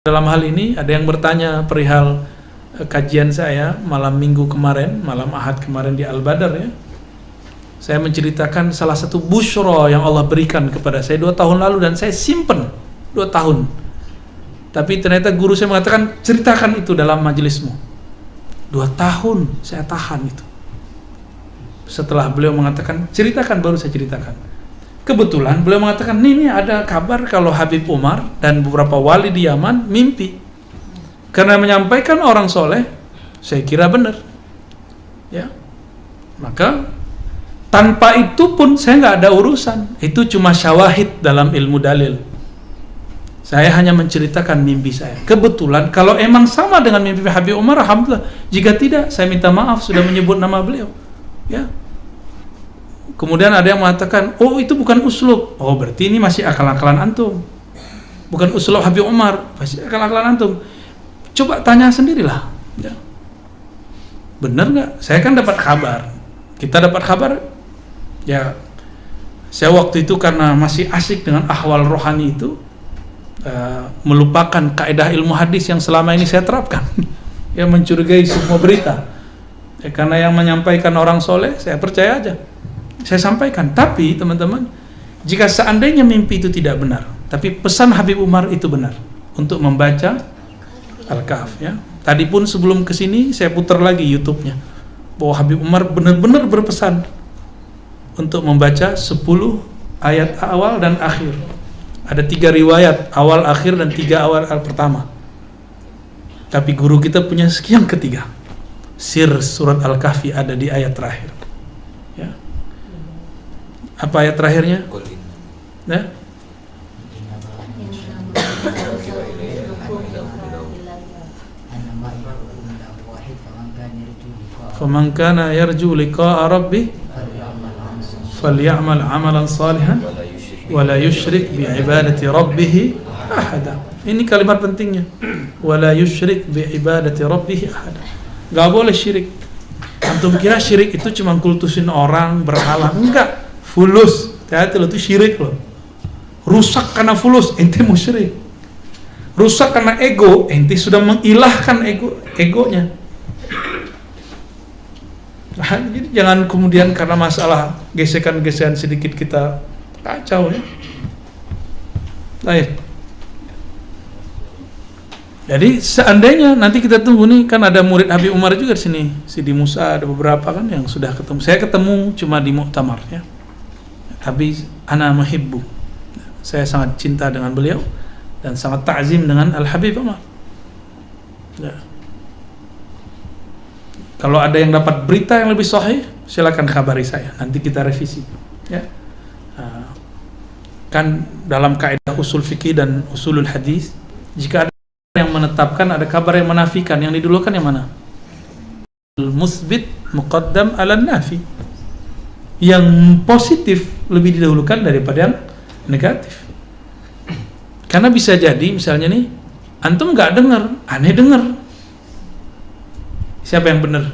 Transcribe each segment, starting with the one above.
Dalam hal ini ada yang bertanya perihal kajian saya malam minggu kemarin, malam Ahad kemarin di Al-Badar ya. Saya menceritakan salah satu busyra yang Allah berikan kepada saya 2 tahun lalu dan saya simpen 2 tahun. Tapi ternyata guru saya mengatakan ceritakan itu dalam majelismu. 2 tahun saya tahan itu. Setelah beliau mengatakan ceritakan, baru saya ceritakan. Kebetulan beliau mengatakan ini ada kabar kalau Habib Umar dan beberapa wali di Yaman mimpi. Karena menyampaikan orang soleh, saya kira benar. Ya, maka tanpa itu pun saya nggak ada urusan. Itu cuma syawahid dalam ilmu dalil. Saya hanya menceritakan mimpi saya. Kebetulan kalau emang sama dengan mimpi Habib Umar, alhamdulillah. Jika tidak, saya minta maaf sudah menyebut nama beliau. Ya. Kemudian ada yang mengatakan, oh itu bukan uslub. Oh berarti ini masih akal-akalan antum. Bukan uslub Habib Umar, masih akal-akalan antum. Coba tanya sendirilah. Ya. Benar nggak? Saya kan dapat kabar. Kita dapat kabar. Ya, saya waktu itu karena masih asik dengan ahwal rohani itu, melupakan kaidah ilmu hadis yang selama ini saya terapkan. Yang mencurigai semua berita. Ya, karena yang menyampaikan orang soleh, saya percaya aja. Saya sampaikan, tapi teman-teman, jika seandainya mimpi itu tidak benar, tapi pesan Habib Umar itu benar untuk membaca Al-Kahf ya. Tadi pun sebelum kesini saya putar lagi YouTube-nya bahwa Habib Umar benar-benar berpesan untuk membaca 10 ayat awal dan akhir. Ada 3 riwayat, awal, akhir, dan 3 awal pertama. Tapi guru kita punya yang ketiga. Sir surat Al-Kahfi ada di ayat terakhir. Ya. Apa ayat terakhirnya? Nah? Faman kana yarju liqa'a rabbih falyamal 'amalan salihan wa la yusyrik bi ibadati rabbih ahada. Ini kalimat pentingnya. Wa la yusyrik bi ibadati rabbih ahada. Enggak boleh syirik. Antum kira syirik itu cuma kultusin orang, berhala? Enggak. Fulus, hati-hati lo, itu syirik lo. Rusak karena fulus, ente musyrik. Rusak karena ego, ente sudah mengilahkan egonya. Nah, jadi jangan kemudian karena masalah gesekan-gesekan sedikit kita kacau ya. Baik. Jadi seandainya nanti kita tunggu nih, kan ada murid Habib Umar juga di sini, Sidi Musa, ada beberapa kan yang sudah ketemu. Saya ketemu cuma di muktamar ya. Tapi ana muhibbu, saya sangat cinta dengan beliau dan sangat ta'zim dengan Al-Habib Umar ya. Kalau ada yang dapat berita yang lebih sahih, silakan kabari saya, nanti kita revisi ya. Kan dalam kaidah usul fikih dan usulul hadis, jika ada yang menetapkan, ada kabar yang menafikan, yang didulukan yang mana? Al-musbit muqaddam ala nafi. Yang positif lebih didahulukan daripada yang negatif. Karena bisa jadi misalnya nih, antum nggak dengar, aneh dengar. Siapa yang benar?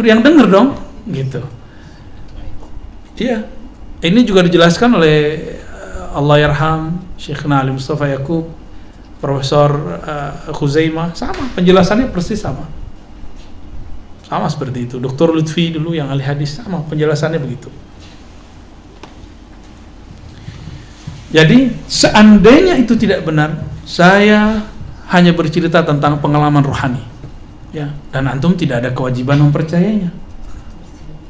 Yang dengar dong, gitu. Iya. Ini juga dijelaskan oleh Allahyarham Syekhna Ali Mustafa Yaqub, Profesor Khuzaimah, sama penjelasannya persis sama. Sama seperti itu. Dr. Lutfi dulu yang ahli hadis, sama penjelasannya begitu. Jadi seandainya itu tidak benar, saya hanya bercerita tentang pengalaman rohani ya, dan antum tidak ada kewajiban mempercayainya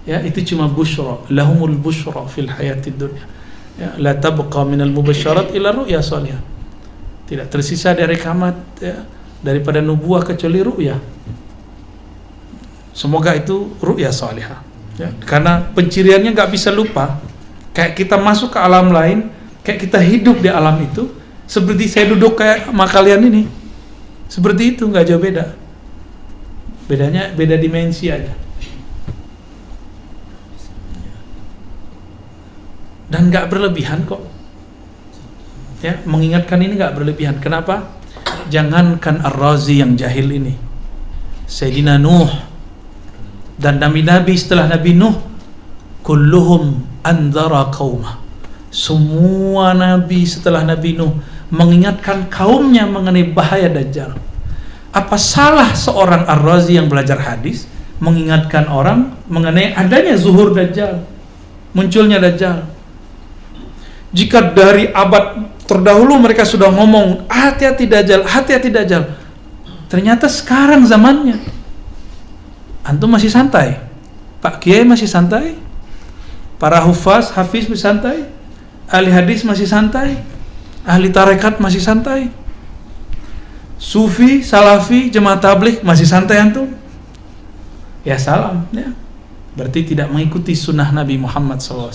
ya. Itu cuma busyra, lahumul busyra fil hayatid dunya ya, la tabqa minal mubasyarat ila ru'ya salihah. Tidak tersisa dari kamat ya, daripada nubuah kecuali ru'ya. Semoga itu ru'ya salihah ya. Karena penciriannya nggak bisa lupa. Kayak kita masuk ke alam lain, kayak kita hidup di alam itu, seperti saya duduk kayak sama kalian ini, seperti itu, nggak jauh beda. Bedanya beda dimensi aja. Dan nggak berlebihan kok ya, mengingatkan ini nggak berlebihan. Kenapa? Jangankan Ar-Razi yang jahil ini, Sayyidina Nuh dan nabi-nabi setelah Nabi Nuh, kulluhum anzara qaumah. Semua nabi setelah Nabi Nuh mengingatkan kaumnya mengenai bahaya Dajjal. Apa salah seorang Ar-Razi yang belajar hadis mengingatkan orang mengenai adanya zuhur Dajjal, munculnya Dajjal? Jika dari abad terdahulu mereka sudah ngomong hati-hati Dajjal, hati-hati Dajjal, ternyata sekarang zamannya antum masih santai, Pak Kiai masih santai, para hafiz masih santai, ahli hadis masih santai, ahli tarekat masih santai, sufi, salafi, jemaah tabligh masih santai antum? Ya salam, ya. Berarti tidak mengikuti sunnah Nabi Muhammad SAW.